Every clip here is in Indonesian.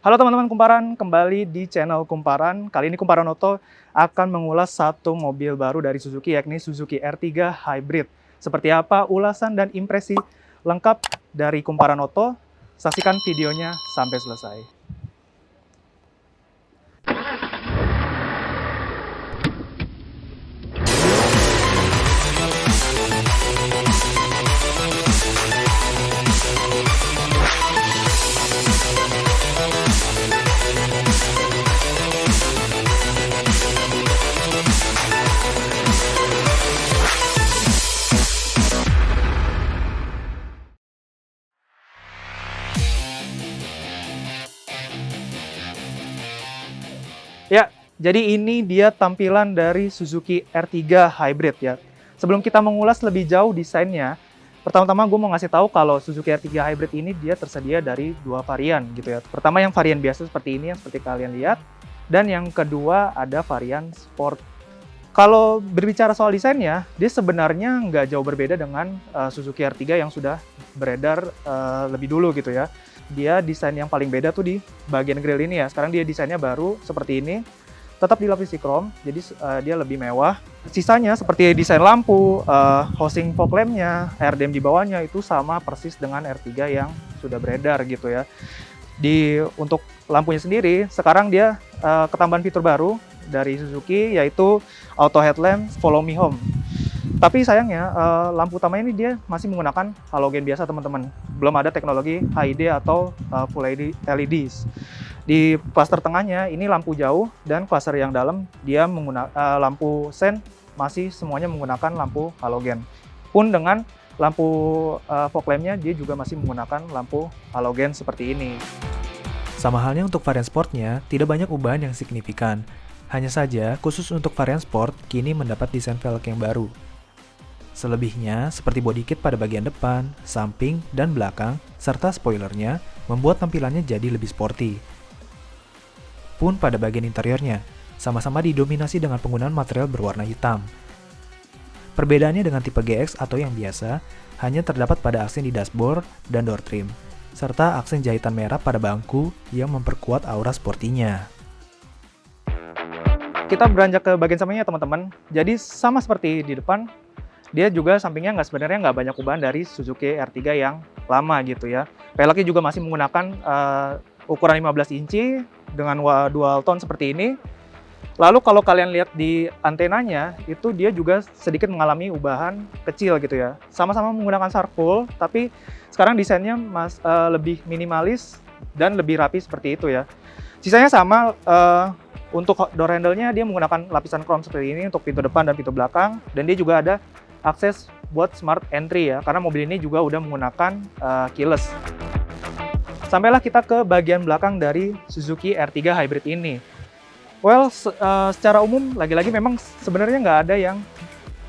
Halo teman-teman Kumparan, kembali di channel Kumparan. Kali ini Kumparan Oto akan mengulas satu mobil baru dari Suzuki, yakni Suzuki R3 Hybrid. Seperti apa ulasan dan impresi lengkap dari Kumparan Oto? Saksikan videonya sampai selesai. Ya, jadi ini dia tampilan dari Suzuki R3 Hybrid ya. Sebelum kita mengulas lebih jauh desainnya, pertama-tama gue mau ngasih tahu kalau Suzuki R3 Hybrid ini dia tersedia dari dua varian gitu ya. Pertama yang varian biasa seperti ini yang seperti kalian lihat, dan yang kedua ada varian Sport. Kalau berbicara soal desainnya, dia sebenarnya nggak jauh berbeda dengan Suzuki R3 yang sudah beredar lebih dulu gitu ya. Dia desain yang paling beda tuh di bagian grill ini ya. Sekarang dia desainnya baru seperti ini, tetap dilapisi chrome, jadi dia lebih mewah. Sisanya seperti desain lampu, housing fog lamp-nya, RDM di bawahnya itu sama persis dengan R3 yang sudah beredar gitu ya. Untuk lampunya sendiri, sekarang dia ketambahan fitur baru dari Suzuki, yaitu auto headlamp follow me home. Tapi sayangnya lampu utama ini dia masih menggunakan halogen biasa teman-teman. Belum ada teknologi HID atau full LEDs. Di cluster tengahnya ini lampu jauh, dan cluster yang dalam dia menggunakan lampu sen masih semuanya menggunakan lampu halogen. Pun dengan lampu fog lamp-nya dia juga masih menggunakan lampu halogen seperti ini. Sama halnya untuk varian sportnya, tidak banyak ubahan yang signifikan. Hanya saja, khusus untuk varian sport, kini mendapat desain velg yang baru. Selebihnya, seperti body kit pada bagian depan, samping, dan belakang, serta spoilernya, membuat tampilannya jadi lebih sporty. Pun pada bagian interiornya, sama-sama didominasi dengan penggunaan material berwarna hitam. Perbedaannya dengan tipe GX atau yang biasa, hanya terdapat pada aksen di dashboard dan door trim, serta aksen jahitan merah pada bangku yang memperkuat aura sportinya. Kita beranjak ke bagian sampingnya teman-teman. Jadi sama seperti di depan, dia juga sampingnya sebenarnya nggak banyak ubahan dari Suzuki R3 yang lama gitu ya. Peleknya juga masih menggunakan ukuran 15 inci dengan dual tone seperti ini. Lalu kalau kalian lihat di antenanya, itu dia juga sedikit mengalami ubahan kecil gitu ya. Sama-sama menggunakan shark full, tapi sekarang desainnya lebih minimalis dan lebih rapi seperti itu ya. Sisanya sama, untuk door handle-nya dia menggunakan lapisan chrome seperti ini untuk pintu depan dan pintu belakang, dan dia juga ada akses buat smart entry ya, karena mobil ini juga udah menggunakan keyless. Sampailah kita ke bagian belakang dari Suzuki R3 Hybrid ini. Well, secara umum lagi-lagi memang sebenarnya nggak ada yang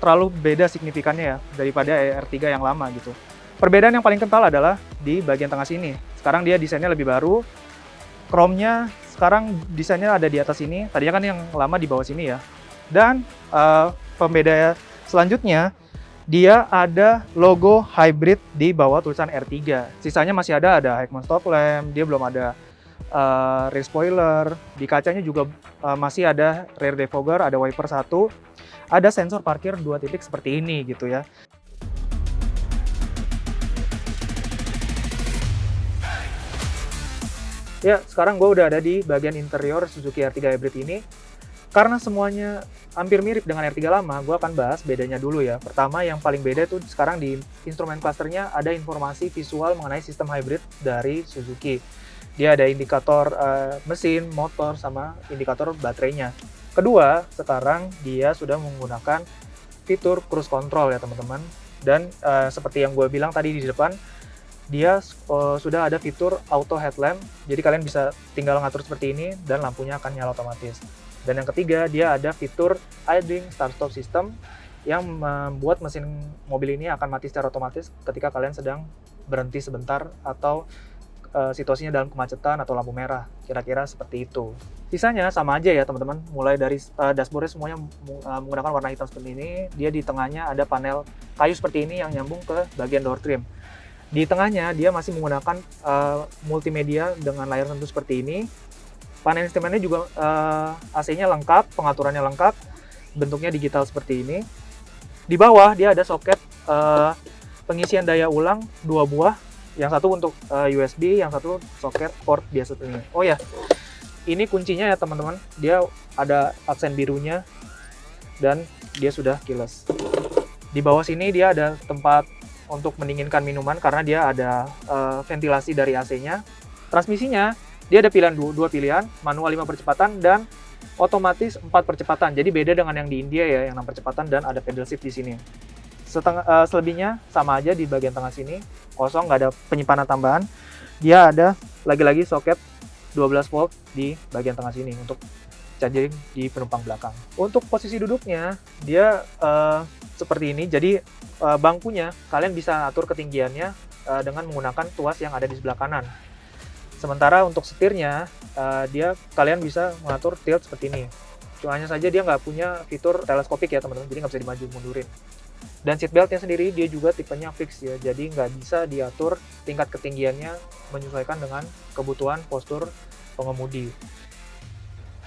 terlalu beda signifikannya ya daripada R3 yang lama gitu. Perbedaan yang paling kental adalah di bagian tengah sini. Sekarang dia desainnya lebih baru, chrome-nya sekarang desainnya ada di atas sini. Tadinya kan yang lama di bawah sini ya. Dan pembeda selanjutnya, dia ada logo hybrid di bawah tulisan R3. Sisanya masih ada Heckman stop lamp, dia belum ada rear spoiler. Di kacanya juga masih ada rear defogger, ada wiper 1, ada sensor parkir 2 titik seperti ini gitu ya. Ya, sekarang gue udah ada di bagian interior Suzuki R3 Hybrid ini. Karena semuanya hampir mirip dengan R3 lama, gue akan bahas bedanya dulu ya. Pertama, yang paling beda itu sekarang di instrumen clusternya ada informasi visual mengenai sistem hybrid dari Suzuki. Dia ada indikator mesin, motor, sama indikator baterainya. Kedua, sekarang dia sudah menggunakan fitur cruise control ya teman-teman. Dan seperti yang gue bilang tadi di depan, dia sudah ada fitur auto headlamp. Jadi kalian bisa tinggal ngatur seperti ini dan lampunya akan nyala otomatis. Dan yang ketiga, dia ada fitur idling start-stop system yang membuat mesin mobil ini akan mati secara otomatis ketika kalian sedang berhenti sebentar atau situasinya dalam kemacetan atau lampu merah. Kira-kira seperti itu. Sisanya sama aja ya teman-teman. Mulai dari dashboardnya semuanya menggunakan warna hitam seperti ini. Dia di tengahnya ada panel kayu seperti ini yang nyambung ke bagian door trim. Di tengahnya dia masih menggunakan multimedia dengan layar sentuh seperti ini. Panel instrumennya juga AC-nya lengkap, pengaturannya lengkap, bentuknya digital seperti ini. Di bawah dia ada soket pengisian daya ulang 2 buah, yang satu untuk USB, yang satu soket port biasa ini. Oh ya, ini kuncinya ya teman-teman, dia ada aksen birunya dan dia sudah keyless. Di bawah sini dia ada tempat untuk mendinginkan minuman karena dia ada ventilasi dari AC-nya. Transmisinya dia ada dua pilihan, manual 5 percepatan dan otomatis 4 percepatan. Jadi beda dengan yang di India ya, yang 6 percepatan dan ada pedal shift di sini. Selebihnya sama aja di bagian tengah sini, kosong, nggak ada penyimpanan tambahan. Dia ada lagi-lagi soket 12 volt di bagian tengah sini untuk charging di penumpang belakang. Untuk posisi duduknya, dia seperti ini. Jadi bangkunya kalian bisa atur ketinggiannya dengan menggunakan tuas yang ada di sebelah kanan. Sementara untuk setirnya, kalian bisa mengatur tilt seperti ini. Hanya saja dia nggak punya fitur teleskopik ya teman-teman, jadi nggak bisa dimaju mundurin. Dan seat beltnya sendiri dia juga tipenya fix ya, jadi nggak bisa diatur tingkat ketinggiannya menyesuaikan dengan kebutuhan postur pengemudi.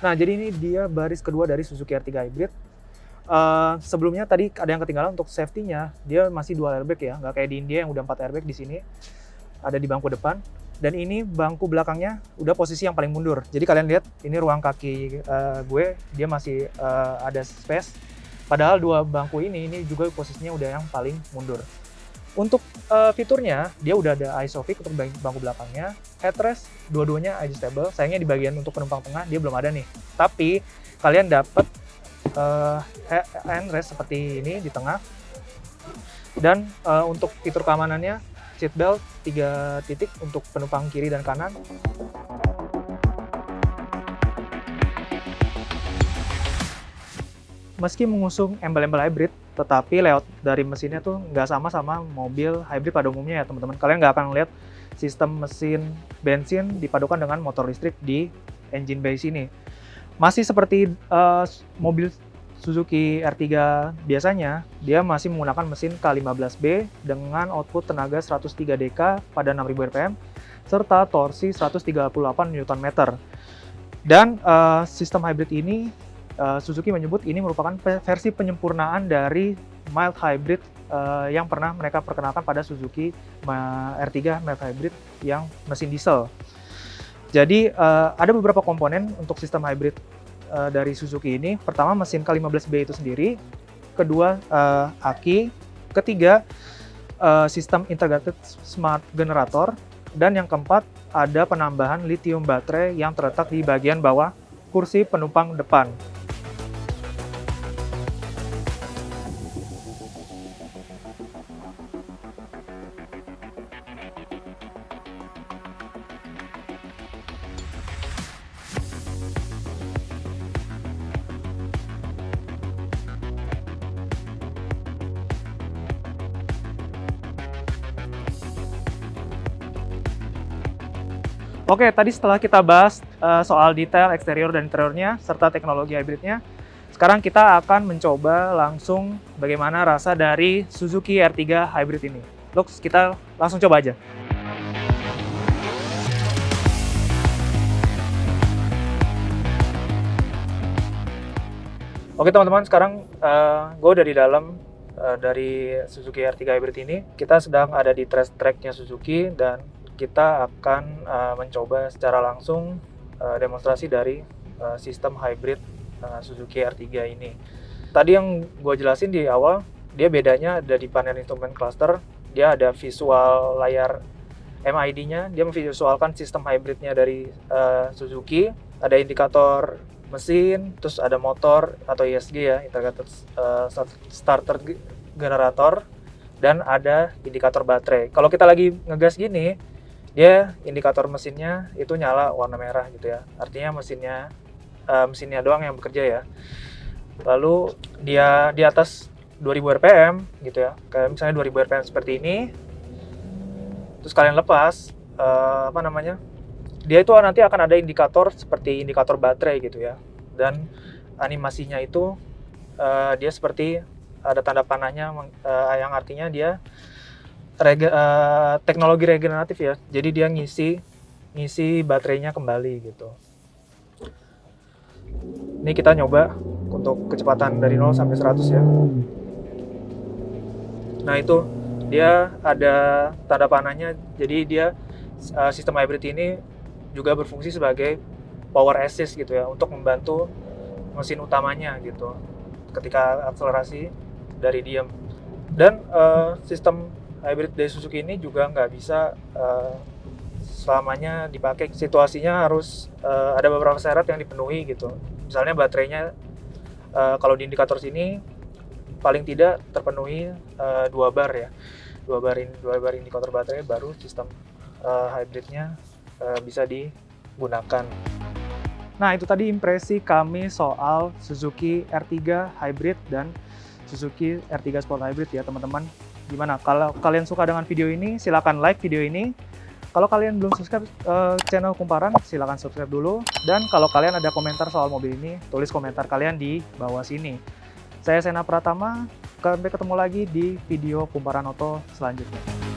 Nah, jadi ini dia baris kedua dari Suzuki R3 Hybrid. Sebelumnya tadi ada yang ketinggalan untuk safety-nya, dia masih dual airbag ya, nggak kayak di India yang udah 4 airbag di sini. Ada di bangku depan, dan ini bangku belakangnya udah posisi yang paling mundur. Jadi kalian lihat, ini ruang kaki gue, dia masih ada space. Padahal dua bangku ini juga posisinya udah yang paling mundur. Untuk fiturnya, dia udah ada ISOFIX untuk bangku belakangnya. Headrest, dua-duanya adjustable. Sayangnya di bagian untuk penumpang tengah, dia belum ada nih. Tapi, kalian dapat handrest seperti ini di tengah. Dan untuk fitur keamanannya, seat belt 3 titik untuk penumpang kiri dan kanan. Meski mengusung embel-embel hybrid, tetapi layout dari mesinnya tuh nggak sama mobil hybrid pada umumnya ya teman-teman. Kalian nggak akan lihat sistem mesin bensin dipadukan dengan motor listrik di engine bay sini. Masih seperti mobil Suzuki R3 biasanya, dia masih menggunakan mesin K15B dengan output tenaga 103 dk pada 6000 rpm serta torsi 138 Nm. Dan sistem hybrid ini Suzuki menyebut ini merupakan versi penyempurnaan dari mild hybrid yang pernah mereka perkenalkan pada Suzuki R3 mild hybrid yang mesin diesel. Jadi ada beberapa komponen untuk sistem hybrid dari Suzuki ini. Pertama, mesin K15B itu sendiri, kedua aki, ketiga sistem integrated smart generator, dan yang keempat ada penambahan lithium baterai yang terletak di bagian bawah kursi penumpang depan. Oke, tadi setelah kita bahas soal detail eksterior dan interiornya, serta teknologi hybridnya, sekarang kita akan mencoba langsung bagaimana rasa dari Suzuki R3 Hybrid ini. Lux, kita langsung coba aja. Oke teman-teman, sekarang gue udah di dalam dari Suzuki R3 Hybrid ini. Kita sedang ada di test track-nya Suzuki dan kita akan mencoba secara langsung demonstrasi dari sistem hybrid Suzuki R3 ini. Tadi yang gue jelasin di awal, dia bedanya ada di panel instrument cluster, dia ada visual layar MID-nya, dia memvisualkan sistem hybridnya dari Suzuki, ada indikator mesin, terus ada motor atau ISG ya, integrated starter generator, dan ada indikator baterai. Kalau kita lagi ngegas gini, dia indikator mesinnya itu nyala warna merah gitu ya, artinya mesinnya doang yang bekerja ya. Lalu dia di atas 2000 rpm gitu ya, kayak misalnya 2000 rpm seperti ini, terus kalian lepas dia itu nanti akan ada indikator seperti indikator baterai gitu ya, dan animasinya itu dia seperti ada tanda panahnya yang artinya dia teknologi regeneratif ya. Jadi dia ngisi baterainya kembali gitu. Ini kita nyoba untuk kecepatan dari 0 sampai 100 ya. Nah itu dia ada tanda panahnya, jadi dia sistem hybrid ini juga berfungsi sebagai power assist gitu ya, untuk membantu mesin utamanya gitu ketika akselerasi dari diam. Dan sistem hybrid dari Suzuki ini juga nggak bisa selamanya dipakai. Situasinya harus ada beberapa syarat yang dipenuhi gitu. Misalnya baterainya kalau di indikator sini paling tidak terpenuhi 2 bar ya, 2 bar indikator baterai, baru sistem hybridnya bisa digunakan. Nah itu tadi impresi kami soal Suzuki R3 Hybrid dan Suzuki R3 Sport Hybrid ya teman-teman. Gimana? Kalau kalian suka dengan video ini, silakan like video ini. Kalau kalian belum subscribe channel Kumparan, silakan subscribe dulu. Dan kalau kalian ada komentar soal mobil ini, tulis komentar kalian di bawah sini. Saya Sena Pratama, sampai ketemu lagi di video Kumparan Oto selanjutnya.